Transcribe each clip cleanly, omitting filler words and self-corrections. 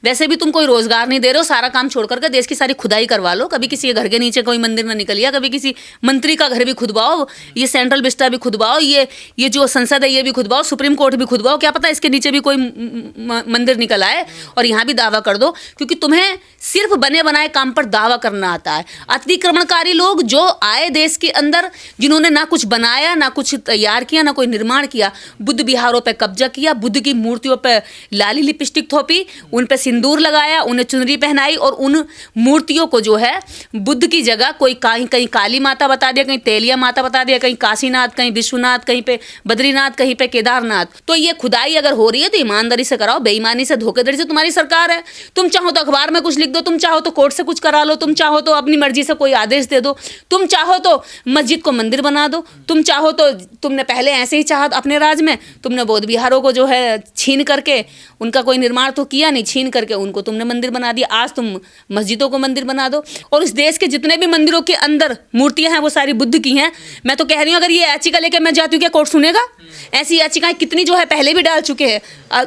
वैसे भी तुम कोई रोजगार नहीं दे रहे हो, सारा काम छोड़ करके देश की सारी खुदाई करवा लो। कभी किसी के घर के नीचे कोई मंदिर ना निकल गया, कभी किसी मंत्री का घर भी खुदवाओ, ये सेंट्रल विस्टा भी खुदवाओ, ये जो संसद है ये भी खुदवाओ, सुप्रीम कोर्ट भी खुदवाओ, क्या पता इसके नीचे भी कोई मंदिर निकल आए और यहाँ भी दावा कर दो, क्योंकि तुम्हें सिर्फ बने बनाए काम पर दावा करना आता है। अतिक्रमणकारी लोग जो आए देश के अंदर, जिन्होंने ना कुछ बनाया, ना कुछ तैयार किया, ना कोई निर्माण किया, बुद्ध विहारों पे कब्जा किया, बुद्ध की मूर्तियों पे लाली लिपस्टिक थोपी, उन पे सिंदूर लगाया, उन्हें चुनरी पहनाई और उन मूर्तियों को जो है बुद्ध की जगह कोई कहीं काली माता बता दिया, कहीं तेलिया माता बता दिया, कहीं काशीनाथ, कहीं विश्वनाथ, कहीं पे बद्रीनाथ, कहीं पे केदारनाथ। तो ये खुदाई अगर हो रही है तो ईमानदारी से कराओ, बेईमानी से, धोखेधड़ी से तुम्हारी सरकार है। तुम चाहो तो अखबार में कुछ लिख दो, तुम चाहो तो कोर्ट से कुछ करा लो, तुम चाहो तो अपनी मर्जी से कोई आदेश दे दो, तुम चाहो तो मस्जिद को मंदिर बना दो, तुम चाहो तो, तुमने पहले ऐसे ही चाहा अपने राज में, तुमने बौद्ध विहारों को जो है छीन करके, उनका कोई निर्माण तो किया नहीं, छीन करके उनको तुमने मंदिर बना दिया। आज तुम मस्जिदों को मंदिर बना दो, और इस देश के जितने भी मंदिरों के अंदर मूर्तियां हैं वो सारी बुद्ध की हैं। मैं तो कह रही हूँ अगर ये याचिका लेके मैं जाती हूँ, क्या कोर्ट सुनेगा? ऐसी याचिकाएं कितनी जो है पहले भी डाल चुके हैं।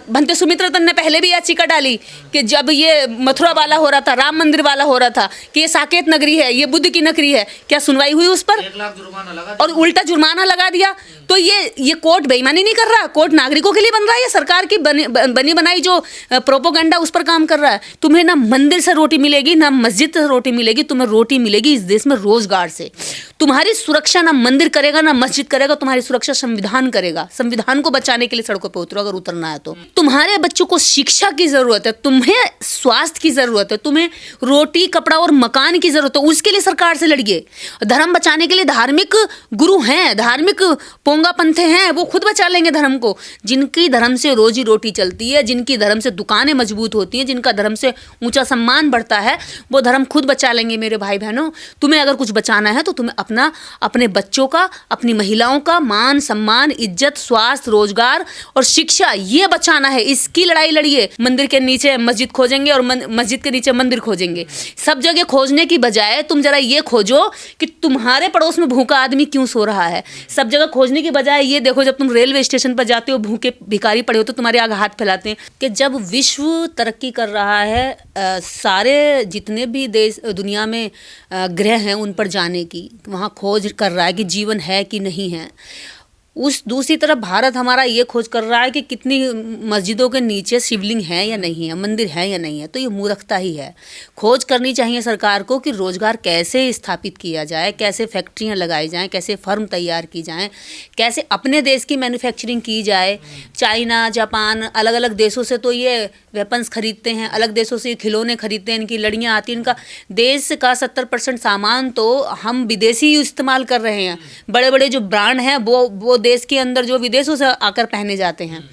भंते सुमित्रतन ने पहले भी याचिका डाली कि जब ये मथुरा वाला हो रहा था, राम मंदिर वाला हो रहा था, कि ये साकेत नगरी है, ये बुद्ध की नगरी है, क्या सुनवाई हुई उस पर? 1 लाख जुर्माना लगा और उल्टा जुर्माना लगा दिया। तो ये कोर्ट बेईमानी नहीं कर रहा, कोर्ट नागरिकों के लिए बन रहा है, ये सरकार की बनी बनाई जो प्रोपोगंडा उस पर काम कर रहा है। तुम्हें ना मंदिर से रोटी मिलेगी, ना मस्जिद से रोटी मिलेगी, तुम्हें रोटी मिलेगी इस देश में रोजगार से। तुम्हारी सुरक्षा ना मंदिर करेगा, ना मस्जिद करेगा, तुम्हारी सुरक्षा संविधान करेगा। संविधान को बचाने के लिए सड़कों पर उतरो, अगर उतरना है तो। तुम्हारे बच्चों को शिक्षा की जरूरत है, तुम्हें स्वास्थ्य की जरूरत है, तुम्हें रोटी, कपड़ा और मकान की जरूरत है, उसके लिए सरकार से लड़िए। धर्म बचाने के लिए धार्मिक गुरु हैं, धार्मिक पोंगा पंथे हैं, वो खुद बचा लेंगे धर्म को। जिनकी धर्म से रोजी रोटी चलती है, जिनकी धर्म से दुकानें मजबूत होती हैं, जिनका धर्म से ऊंचा सम्मान बढ़ता है, वो धर्म खुद बचा लेंगे। मेरे भाई बहनों, तुम्हें अगर कुछ बचाना है तो तुम्हें अपने बच्चों का, अपनी महिलाओं का मान सम्मान, इज्जत, स्वास्थ्य, रोजगार और शिक्षा, ये बचाना है। इसकी लड़ाई लड़िए। मंदिर के नीचे मस्जिद खोजेंगे और मस्जिद के नीचे मंदिर खोजेंगे। सब जगह खोजने की बजाय तुम जरा ये खोजो कि तुम्हारे पड़ोस में भूखा आदमी क्यों सो रहा है। सब जगह खोजने की बजाय ये देखो, जब तुम रेलवे स्टेशन पर जाते हो, भूखे भिखारी पड़े हो तो तुम्हारे आगे हाथ फैलाते हैं। कि जब विश्व तरक्की कर रहा है, सारे जितने भी देश दुनिया में ग्रह हैं उन पर जाने की, वहाँ खोज कर रहा है कि जीवन है कि नहीं है। उस दूसरी तरफ भारत हमारा ये खोज कर रहा है कि कितनी मस्जिदों के नीचे शिवलिंग है या नहीं है, मंदिर है या नहीं है। तो ये मूर्खता ही है। खोज करनी चाहिए सरकार को कि रोजगार कैसे स्थापित किया जाए, कैसे फैक्ट्रियां लगाई जाएं, कैसे फर्म तैयार की जाएं, कैसे अपने देश की मैन्युफैक्चरिंग की जाए। चाइना, जापान, अलग अलग देशों से तो ये वेपन्स खरीदते हैं, अलग देशों से ये खिलौने खरीदते हैं, इनकी लड़ियाँ आती हैं। इनका देश का 70% सामान तो हम विदेशी ही इस्तेमाल कर रहे हैं। बड़े बड़े जो ब्रांड हैं वो देश के अंदर जो विदेशों से आकर पहने जाते हैं।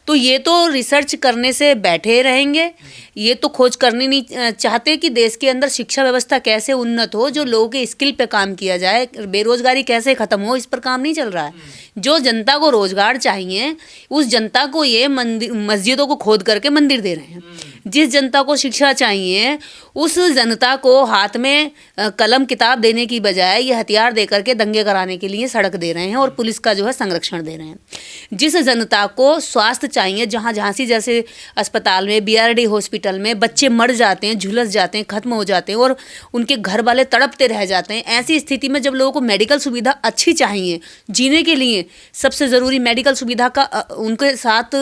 तो ये तो रिसर्च करने से बैठे रहेंगे, ये तो खोज करनी नहीं चाहते कि देश के अंदर शिक्षा व्यवस्था कैसे उन्नत हो, जो लोगों के स्किल पे काम किया जाए, बेरोजगारी कैसे ख़त्म हो, इस पर काम नहीं चल रहा है। जो जनता को रोजगार चाहिए, उस जनता को ये मस्जिदों को खोद करके मंदिर दे रहे हैं। जिस जनता को शिक्षा चाहिए, उस जनता को हाथ में कलम किताब देने की बजाय ये हथियार दे करके दंगे कराने के लिए सड़क दे रहे हैं और पुलिस का जो है संरक्षण दे रहे हैं। जिस जनता को स्वास्थ्य चाहिए, जहाँ झांसी जैसे अस्पताल में, BRD हॉस्पिटल में बच्चे मर जाते हैं, झुलस जाते हैं, खत्म हो जाते हैं और उनके घर वाले तड़पते रह जाते हैं। ऐसी स्थिति में जब लोगों को मेडिकल सुविधा अच्छी चाहिए जीने के लिए, सबसे ज़रूरी मेडिकल सुविधा का उनके साथ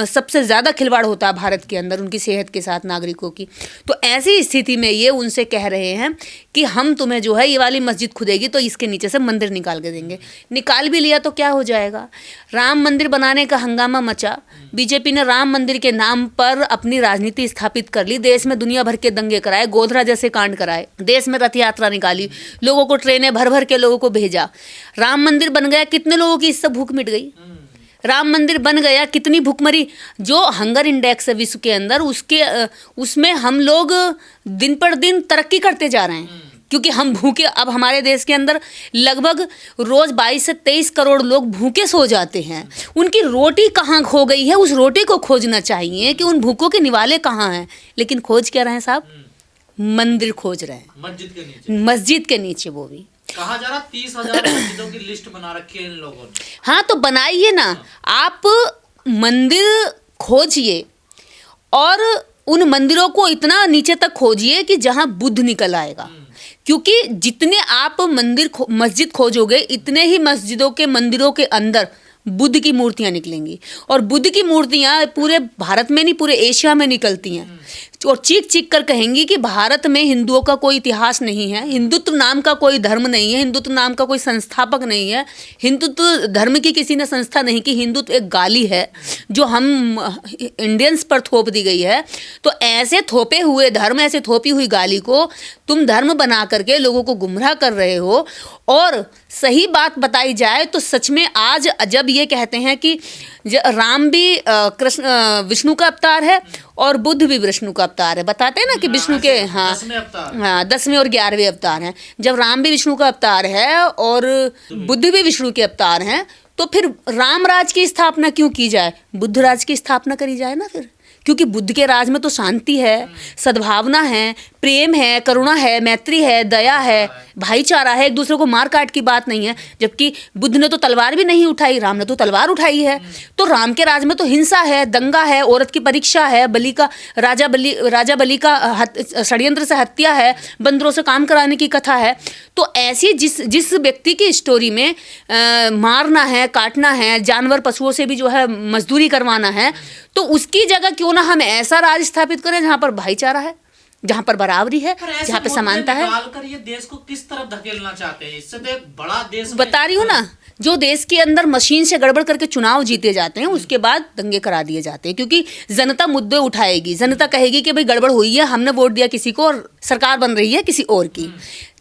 सबसे ज़्यादा खिलवाड़ होता है भारत के अंदर, उनकी सेहत के साथ, नागरिकों की। तो ऐसी स्थिति में ये उनसे कह रहे हैं कि हम तुम्हें जो है ये वाली मस्जिद खुदेगी तो इसके नीचे से मंदिर निकाल के देंगे। निकाल भी लिया तो क्या हो जाएगा? राम मंदिर बनाने का हंगामा मचा, बीजेपी ने राम मंदिर के नाम पर अपनी राजनीति स्थापित कर ली, देश में दुनिया भर के दंगे कराए, गोधरा जैसे कांड कराए, देश में रथ यात्रा निकाली, लोगों को ट्रेनें भर भर के लोगों को भेजा। राम मंदिर बन गया, कितने लोगों की इससे भूख मिट गई। राम मंदिर बन गया, कितनी भूखमरी। जो हंगर इंडेक्स है विश्व के अंदर, उसमें हम लोग दिन पर दिन तरक्की करते जा रहे हैं, क्योंकि हम भूखे, अब हमारे देश के अंदर लगभग रोज 22 से 23 करोड़ लोग भूखे सो जाते हैं। उनकी रोटी कहाँ खो गई है, उस रोटी को खोजना चाहिए कि उन भूखों के निवाले कहाँ हैं। लेकिन खोज क्या रहे हैं साहब? मंदिर खोज रहे हैं, मस्जिद के नीचे। वो भी कहा जा रहा 30,000 मस्जिदों की लिस्ट बना रखी है इन लोगों ने। हाँ, तो बनाइए ना, आप मंदिर खोजिए और उन मंदिरों को इतना नीचे तक खोजिए कि जहां बुद्ध निकल आएगा, क्योंकि जितने आप मस्जिद खोजोगे इतने ही मस्जिदों के मंदिरों के अंदर बुद्ध की मूर्तियां निकलेंगी। और बुद्ध की मूर्तियां पूरे भारत में नहीं, पूरे एशिया में निकलती हैं और चीख चीख कर कहेंगी कि भारत में हिंदुओं का कोई इतिहास नहीं है, हिंदुत्व नाम का कोई धर्म नहीं है, हिंदुत्व नाम का कोई संस्थापक नहीं है, हिंदुत्व धर्म की किसी ने संस्था नहीं की, हिंदुत्व एक गाली है जो हम इंडियंस पर थोप दी गई है। तो ऐसे थोपे हुए धर्म, ऐसे थोपी हुई गाली को तुम धर्म बना करके लोगों को गुमराह कर रहे हो। और सही बात बताई जाए तो सच में आज जब ये कहते हैं कि राम भी कृष्ण विष्णु का अवतार है और बुद्ध भी विष्णु का अवतार है, बताते हैं ना कि विष्णु के 10वें और 11वें अवतार हैं। जब राम भी विष्णु का अवतार है और बुद्ध भी विष्णु के अवतार हैं, तो फिर राम राज की स्थापना क्यों की जाए, बुद्ध राज की स्थापना करी जाए ना फिर। क्योंकि बुद्ध के राज में तो शांति है, सद्भावना है, प्रेम है, करुणा है, मैत्री है, दया है, भाईचारा है, एक दूसरे को मार काट की बात नहीं है। जबकि बुद्ध ने तो तलवार भी नहीं उठाई, राम ने तो तलवार उठाई है। तो राम के राज में तो हिंसा है, दंगा है, औरत की परीक्षा है, राजा बलि का षड्यंत्र से हत्या है, बंदरों से काम कराने की कथा है। तो ऐसी जिस व्यक्ति की स्टोरी में मारना है, काटना है, जानवर पशुओं से भी जो है मजदूरी करवाना है, तो उसकी जगह क्यों ना हम ऐसा राज स्थापित करें जहां पर भाईचारा है, जहां पर बराबरी है, जहां पर समानता है। डालकर ये देश को किस तरफ धकेलना चाहते हैं? इससे तो एक बड़ा देश बता रही हूँ ना, जो देश के अंदर मशीन से गड़बड़ करके चुनाव जीते जाते हैं उसके बाद दंगे करा दिए जाते हैं, क्योंकि जनता मुद्दे उठाएगी, जनता कहेगी कि भाई गड़बड़ हुई है, हमने वोट दिया किसी को और सरकार बन रही है किसी और की।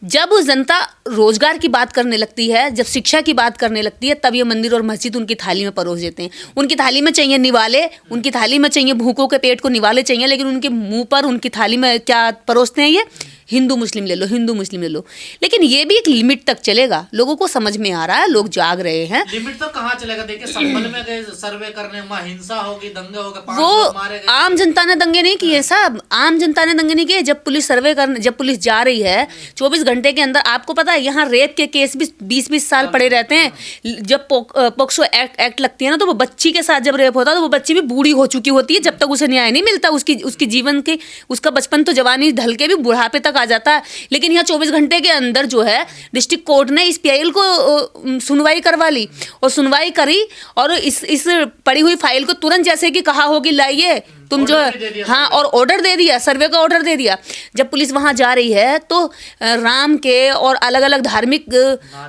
जब जनता रोजगार की बात करने लगती है, जब शिक्षा की बात करने लगती है, तब ये मंदिर और मस्जिद उनकी थाली में परोस देते हैं। उनकी थाली में चाहिए निवाले, उनकी थाली में चाहिए भूखों के पेट को निवाले चाहिए, लेकिन उनके मुंह पर उनकी थाली में क्या परोसते हैं, ये हिंदू मुस्लिम ले लो, हिंदू मुस्लिम ले लो। लेकिन ये भी एक लिमिट तक चलेगा, लोगों को समझ में आ रहा है, लोग जाग रहे हैं। लिमिट तो कहाँ चलेगा? देखिए संभल में गए सर्वे करने, वहाँ हिंसा होगी, दंगे हो गए, वो आम जनता ने दंगे नहीं किए साहब, आम जनता ने दंगे नहीं किए। जब पुलिस सर्वे करने, जब पुलिस जा रही है 24 घंटे के अंदर, आपको पता है यहाँ रेप के केस भी 20-20 साल पड़े रहते हैं। जब पोक्सो एक्ट लगती है ना, तो वो बच्ची के साथ जब रेप होता है तो वो बच्ची भी बूढ़ी हो चुकी होती है, जब तक उसे न्याय नहीं मिलता, उसकी जीवन के, उसका बचपन तो जवानी ढल के भी बुढ़ापे तक आ जाता है। लेकिन यहाँ 24 घंटे के अंदर जो है डिस्ट्रिक्ट कोर्ट ने इस पीआईएल को सुनवाई करवा ली और सुनवाई करी और इस पड़ी हुई फाइल को तुरंत जैसे कि कहा होगी लाइए तुम जो हाँ, और ऑर्डर दे दिया, सर्वे का ऑर्डर दे दिया। जब पुलिस वहां जा रही है तो राम के और अलग अलग धार्मिक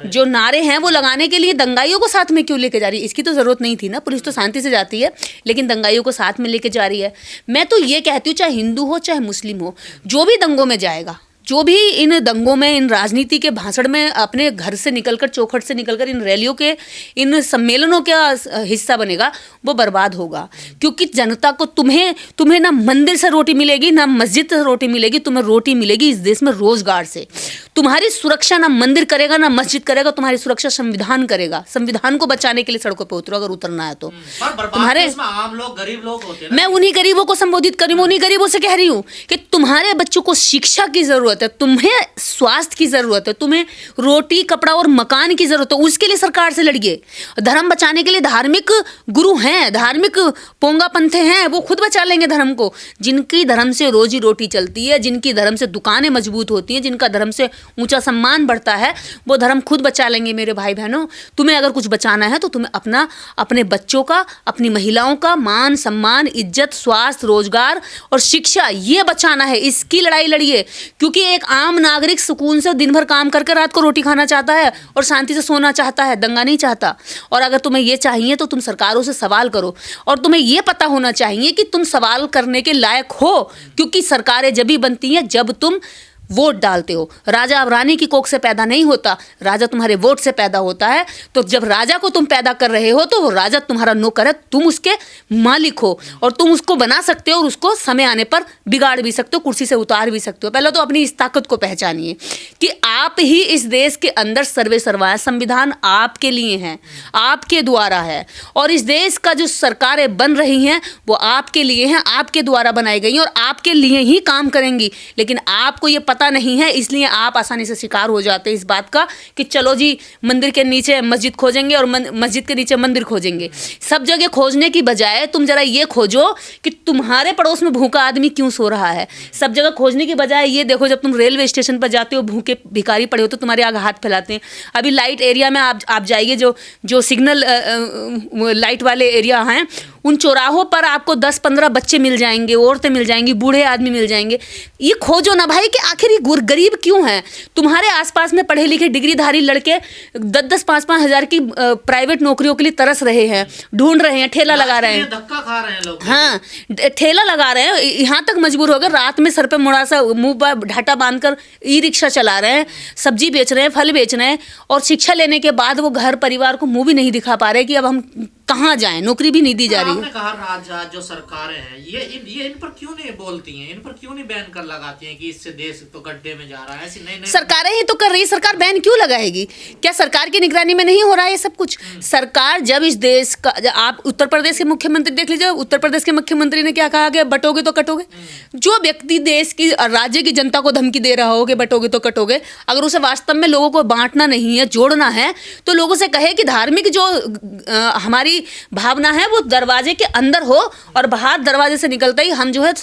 जो नारे हैं वो लगाने के लिए दंगाइयों को साथ में क्यों लेके जा रही है? इसकी तो जरूरत नहीं थी ना, पुलिस तो शांति से जाती है, लेकिन दंगाइयों को साथ में लेके जा रही है। मैं तो ये कहती हूँ, चाहे हिंदू हो चाहे मुस्लिम हो, जो भी दंगों में जाएगा, जो भी इन दंगों में, इन राजनीति के भाषण में अपने घर से निकलकर, चौखट से निकलकर इन रैलियों के, इन सम्मेलनों का हिस्सा बनेगा, वो बर्बाद होगा। क्योंकि जनता को तुम्हें ना मंदिर से रोटी मिलेगी, ना मस्जिद से रोटी मिलेगी, तुम्हें रोटी मिलेगी इस देश में रोजगार से। तुम्हारी सुरक्षा ना मंदिर करेगा ना मस्जिद करेगा, तुम्हारी सुरक्षा संविधान करेगा। संविधान को बचाने के लिए सड़कों पर उतरो अगर उतरना है तो। तुम्हारे आम लोग, गरीब लोग होते हैं। मैं उन्हीं गरीबों को संबोधित करी, उन्हीं गरीबों से कह रही हूँ कि तुम्हारे बच्चों को शिक्षा की जरूरत है, तुम्हें स्वास्थ्य की जरूरत है, तुम्हें रोटी कपड़ा और मकान की जरूरत है, उसके लिए सरकार से लड़िए। धर्म बचाने के लिए धार्मिक गुरु हैं, धार्मिक पोंगा पंथे हैं, वो खुद बचा लेंगे धर्म को। जिनकी धर्म से रोजी रोटी चलती है, जिनकी धर्म से दुकानें मजबूत होती हैं, जिनका धर्म से ऊंचा सम्मान बढ़ता है, वो धर्म खुद बचा लेंगे। मेरे भाई बहनों, तुम्हें अगर कुछ बचाना है तो तुम्हें अपने बच्चों का, अपनी महिलाओं का मान सम्मान, इज्जत, स्वास्थ्य, रोजगार और शिक्षा, ये बचाना है। इसकी लड़ाई लड़िए। क्योंकि एक आम नागरिक सुकून से दिन भर काम करके रात को रोटी खाना चाहता है और शांति से सोना चाहता है, दंगा नहीं चाहता। और अगर तुम्हें ये चाहिए तो तुम सरकारों से सवाल करो, और तुम्हें ये पता होना चाहिए कि तुम सवाल करने के लायक हो, क्योंकि सरकारें जब ही बनती हैं जब तुम वोट डालते हो। राजा अब रानी की कोख से पैदा नहीं होता, राजा तुम्हारे वोट से पैदा होता है। तो जब राजा को तुम पैदा कर रहे हो तो वो राजा तुम्हारा नौकर है, तुम उसके मालिक हो और तुम उसको बना सकते हो और उसको समय आने पर बिगाड़ भी सकते हो, कुर्सी से उतार भी सकते हो। पहले तो अपनी इस ताकत को पहचानिए कि आप ही इस देश के अंदर सर्वे सर्वा, संविधान आपके लिए है, आपके द्वारा है, और इस देश का जो सरकारें बन रही हैं वो आपके लिए हैं, आपके द्वारा बनाई गई हैं और आपके लिए ही काम करेंगी। लेकिन आपको ये पता पता नहीं है, इसलिए आप आसानी से शिकार हो जाते हैं इस बात का कि चलो जी मंदिर के नीचे मस्जिद खोजेंगे और मस्जिद के नीचे मंदिर खोजेंगे। सब जगह खोजने की बजाय तुम जरा ये खोजो कि तुम्हारे पड़ोस में भूखा आदमी क्यों सो रहा है। सब जगह खोजने की बजाय ये देखो, जब तुम रेलवे स्टेशन पर जाते हो भूखे भिखारी पड़े हो तो तुम्हारे आगे हाथ फैलाते हैं। अभी लाइट एरिया में आप जाइए, जो सिग्नल लाइट वाले एरिया हैं, उन चौराहों पर आपको 10-15 बच्चे मिल जाएंगे, औरतें मिल जाएंगी, बूढ़े आदमी मिल जाएंगे। ये खोजो ना भाई कि आखिर ये गरीब क्यों है। तुम्हारे आसपास में पढ़े लिखे डिग्रीधारी लड़के 10-10, 5-5 हज़ार की प्राइवेट नौकरियों के लिए तरस रहे हैं, ढूंढ रहे हैं, ठेला लगा रहे हैं, धक्का खा रहे हैं लोग। हाँ, ठेला लगा रहे हैं, यहाँ तक मजबूर हो गए रात में सर पे मुड़ासा मुंह पर ढाटा बांधकर ई रिक्शा चला रहे हैं, सब्जी बेच रहे हैं, फल बेच रहे हैं, और शिक्षा लेने के बाद वो घर परिवार को मुंह भी नहीं दिखा पा रहे कि अब हम कहाँ जाएं, नौकरी भी नहीं दी जा रही है। आपने कहा राज्य जो सरकारें हैं ये इन पर क्यों नहीं बोलती हैं, इन पर क्यों नहीं बैन कर लगाती हैं कि इससे देश तो गड्ढे में जा रहा है। ऐसी नई सरकारें ही तो कर रही है, सरकार बैन क्यों लगाएगी? क्या सरकार की निगरानी में नहीं हो रहा है ये सब कुछ? सरकार जब इस देश का, आप उत्तर प्रदेश के मुख्यमंत्री देख लीजिए, उत्तर प्रदेश के मुख्यमंत्री ने क्या कहा कि बटोगे तो कटोगे। जो व्यक्ति देश की राज्य की जनता को धमकी दे रहा हो कि बटोगे तो कटोगे, अगर उसे वास्तव में लोगों को बांटना नहीं है, जोड़ना है, तो लोगों से कहे कि धार्मिक जो हमारी भावना है वो दरवाजे के अंदर हो और बाहर दरवाजे से निकलते ही हम जो है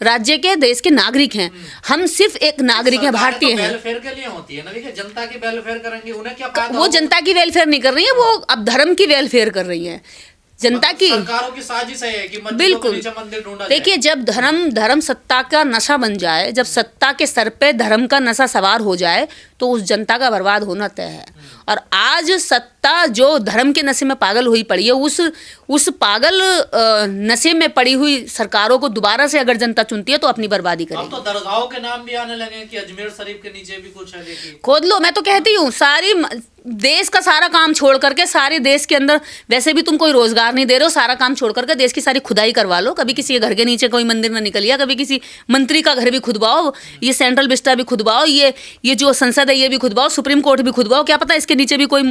राज्य के, देश के नागरिक हैं। हम सिर्फ एक नागरिक हैं, भारतीय हैं। वेलफेयर के लिए होती है ना, देखिए जनता की वेलफेयर करेंगे, उन्हें क्या फायदा? वो जनता की वेलफेयर नहीं कर रही है, वो अब धर्म की वेलफेयर कर रही है। जनता की सरकारों की साजिश है कि बिल्कुल। देखिए, जब धर्म सत्ता का नशा बन जाए, जब सत्ता के सर पे धर्म का नशा सवार हो जाए, तो उस जनता का बर्बाद होना तय है। और आज सत्ता जो धर्म के नशे में पागल हुई पड़ी है, उस पागल नशे में पड़ी हुई सरकारों को दोबारा से अगर जनता चुनती है तो अपनी बर्बादी करेगी। अब तो दरगाहों के नाम भी आने लगे कि अजमेर शरीफ के नीचे भी कुछ है, देखिए खोद लो। मैं तो कहती हूँ सारी देश का सारा काम छोड़ करके, सारे देश के अंदर वैसे भी तुम कोई रोजगार नहीं दे रहे हो, सारा काम छोड़ करके देश की सारी खुदाई करवा लो। कभी किसी के घर के नीचे कोई मंदिर ना निकलिया, कभी किसी मंत्री का घर भी खुदवाओ, ये सेंट्रल विस्टा भी खुदवाओ, ये जो संसद है ये भी खुदवाओ, सुप्रीम कोर्ट भी खुदवाओ, क्या पता इसके नीचे भी कोई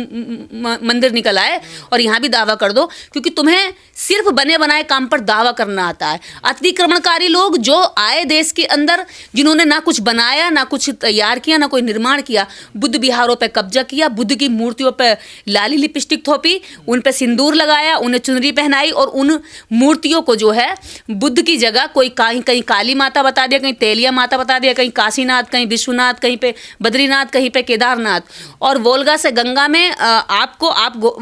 मंदिर निकल आए और यहाँ भी दावा कर दो, क्योंकि तुम्हें सिर्फ बने बनाए काम पर दावा करना आता है। अतिक्रमणकारी लोग जो आए देश के अंदर, जिन्होंने ना कुछ बनाया, ना कुछ तैयार किया, ना कोई निर्माण किया, बुद्ध विहारों पर कब्जा किया, बुद्ध की मूर्तियों पर लाली लिपस्टिक थोपी, उन पर सिंदूर लगाया, उन्हें चुनरी पहनाई, और उन मूर्तियों को जो है बुद्ध की जगह कोई कहीं काली माता बता दिया, कहीं तेलिया माता बता दिया, कहीं काशीनाथ, कहीं विश्वनाथ, कहीं पे बद्रीनाथ, कहीं पे केदारनाथ। और वोल्गा से गंगा में आप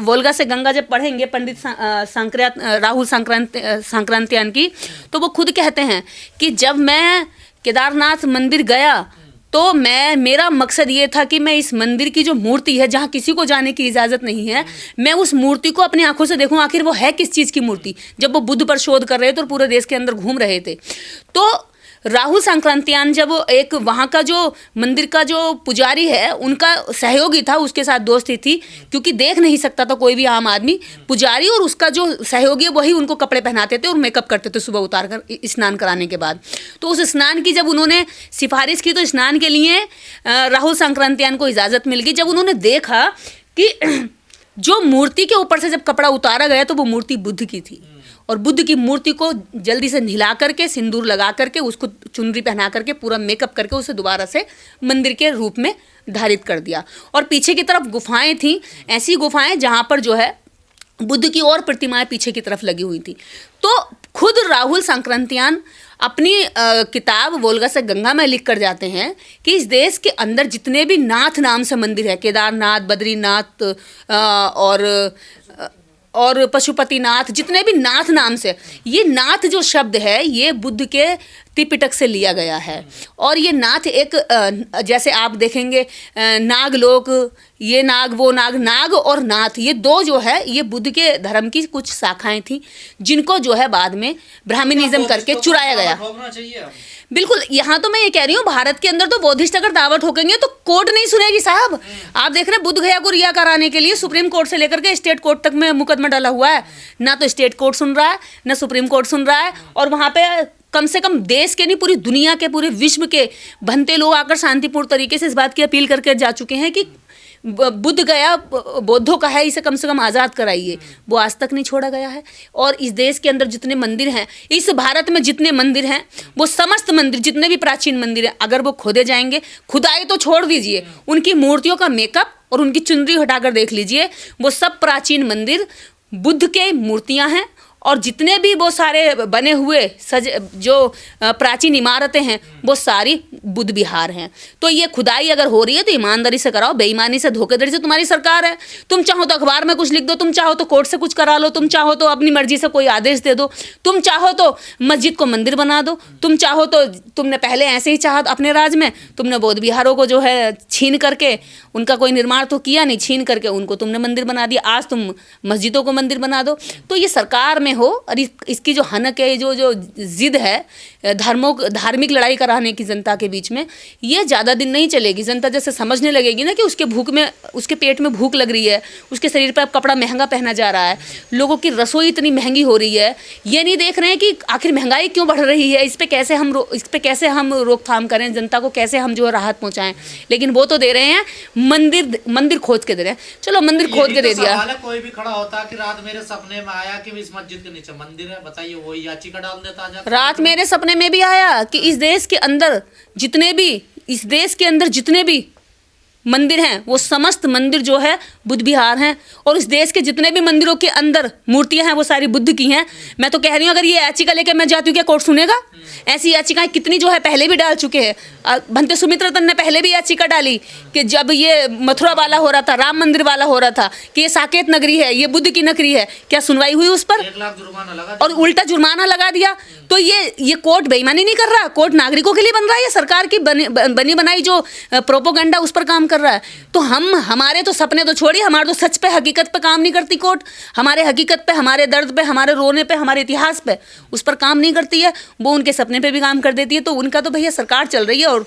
वोल्गा से गंगा जब पढ़ेंगे पंडित राहुल सांक्रांतियान की, तो वो खुद कहते हैं कि जब मैं केदारनाथ मंदिर गया तो मेरा मकसद ये था कि मैं इस मंदिर की जो मूर्ति है, जहाँ किसी को जाने की इजाज़त नहीं है, मैं उस मूर्ति को अपनी आंखों से देखूं, आखिर वो है किस चीज़ की मूर्ति। जब वो बुद्ध पर शोध कर रहे थे और पूरे देश के अंदर घूम रहे थे, तो राहुल सांक्रांतियान जब एक वहाँ का जो मंदिर का जो पुजारी है, उनका सहयोगी था, उसके साथ दोस्ती थी, क्योंकि देख नहीं सकता था कोई भी आम आदमी, पुजारी और उसका जो सहयोगी है वही उनको कपड़े पहनाते थे और मेकअप करते थे सुबह उतार कर स्नान कराने के बाद। तो उस स्नान की जब उन्होंने सिफारिश की तो स्नान के लिए राहुल सांक्रांतियान को इजाज़त मिल गई। जब उन्होंने देखा कि जो मूर्ति के ऊपर से जब कपड़ा उतारा गया तो वो मूर्ति बुद्ध की थी, और बुद्ध की मूर्ति को जल्दी से नहला करके, सिंदूर लगा करके, उसको चुनरी पहना करके, पूरा मेकअप करके उसे दोबारा से मंदिर के रूप में धारित कर दिया। और पीछे की तरफ गुफाएं थीं, ऐसी गुफाएं जहाँ पर जो है बुद्ध की और प्रतिमाएं पीछे की तरफ लगी हुई थी। तो खुद राहुल सांक्रांतियान अपनी किताब वोल्गा से गंगा में लिख कर जाते हैं कि इस देश के अंदर जितने भी नाथ नाम से मंदिर है, केदारनाथ, बद्रीनाथ और पशुपतिनाथ, जितने भी नाथ नाम से, ये नाथ जो शब्द है ये बुद्ध के त्रिपिटक से लिया गया है। और ये नाथ एक जैसे आप देखेंगे नागलोक, ये नाग, वो नाग, नाग और नाथ, ये दो जो है ये बुद्ध के धर्म की कुछ शाखाएं थी, जिनको जो है बाद में ब्राह्मणिज्म करके चुराया गया। बिल्कुल, यहाँ तो मैं ये कह रही हूँ, भारत के अंदर तो बौद्धिस्ट अगर दावा ठोकेंगे तो कोर्ट नहीं सुनेगी साहब। आप देख रहे हैं बुद्ध गया को रिहा कराने के लिए सुप्रीम कोर्ट से लेकर के स्टेट कोर्ट तक में मुकदमा डाला हुआ है, ना तो स्टेट कोर्ट सुन रहा है, ना सुप्रीम कोर्ट सुन रहा है। और वहाँ पे कम से कम देश के नहीं, पूरी दुनिया के, पूरे विश्व के बनते लोग आकर शांतिपूर्ण तरीके से इस बात की अपील करके जा चुके हैं कि बुद्ध गया, बौद्धों का है, इसे कम से कम आज़ाद कराइए, वो आज तक नहीं छोड़ा गया है। और इस देश के अंदर जितने मंदिर हैं, इस भारत में जितने मंदिर हैं, वो समस्त मंदिर, जितने भी प्राचीन मंदिर हैं, अगर वो खोदे जाएंगे, खुदाई तो छोड़ दीजिए, उनकी मूर्तियों का मेकअप और उनकी चुनरी हटाकर देख लीजिए, वो सब प्राचीन मंदिर बुद्ध के मूर्तियां हैं। और जितने भी वो सारे बने हुए जो प्राचीन इमारतें हैं, वो सारी बुद्ध विहार हैं। तो ये खुदाई अगर हो रही है तो ईमानदारी से कराओ, बेईमानी से, धोखेधड़ी से तुम्हारी सरकार है। तुम चाहो तो अखबार में कुछ लिख दो, तुम चाहो तो कोर्ट से कुछ करा लो, तुम चाहो तो अपनी मर्जी से कोई आदेश दे दो, तुम चाहो तो मस्जिद को मंदिर बना दो, तुम चाहो तो, तुमने पहले ऐसे ही चाहा अपने राज में, तुमने बौद्ध विहारों को जो है छीन करके, उनका कोई निर्माण तो किया नहीं, छीन करके उनको तुमने मंदिर बना दिया, आज तुम मस्जिदों को मंदिर बना दो। तो ये सरकार में हो, और इसकी जो हनक है, जो जिद है धार्मिक लड़ाई कराने की जनता के बीच में, ये ज़्यादा दिन नहीं चलेगी। जनता जैसे समझने लगेगी ना कि उसके पेट में भूख लग रही है, उसके शरीर पर अब कपड़ा महंगा पहना जा रहा है, लोगों की रसोई इतनी महंगी हो रही है, ये नहीं देख रहे हैं कि आखिर महंगाई क्यों बढ़ रही है, इस पे कैसे हम रोकथाम करें, जनता को कैसे हम जो राहत पहुँचाएं। लेकिन वो तो दे रहे हैं मंदिर खोद के दे रहे हैं। चलो मंदिर खोद के दे दिया। कोई भी खड़ा होता कि रात मेरे सपने में आया कि इस मस्जिद के नीचे मंदिर है, बताइए, वही याचिका डाल देता आज। रात मेरे सपने में भी आया कि इस देश के अंदर जितने भी मंदिर हैं, वो समस्त मंदिर जो है बुद्ध विहार हैं, और इस देश के जितने भी मंदिरों के अंदर मूर्तियां हैं, वो सारी बुद्ध की हैं। मैं तो कह रही हूँ, अगर ये याचिका लेकर मैं जाती हूँ, क्या कोर्ट सुनेगा? ऐसी याचिकाएं कितनी जो है पहले भी डाल चुके हैं। भंते सुमित्रतन ने पहले भी याचिका डाली कि जब ये मथुरा वाला हो रहा था, राम मंदिर वाला हो रहा था, कि ये साकेत नगरी है, ये बुद्ध की नगरी है, क्या सुनवाई हुई उस पर? 1 लाख जुर्माना लगा और उल्टा जुर्माना लगा दिया। तो ये कोर्ट बेईमानी नहीं कर रहा, कोर्ट नागरिकों के लिए बन रहा है, या सरकार की बनी बनाई जो प्रोपोगंडा उस पर काम कर रहा है। तो हमारे तो सपने तो छोड़िए, हमारे तो सच पे, हकीकत पे काम नहीं करती कोर्ट। हमारे हकीकत पे, हमारे दर्द पे, हमारे रोने पे, हमारे इतिहास पे उस पर काम नहीं करती है, वो उनके सपने पे भी काम कर देती है। तो उनका तो भैया सरकार चल रही है, और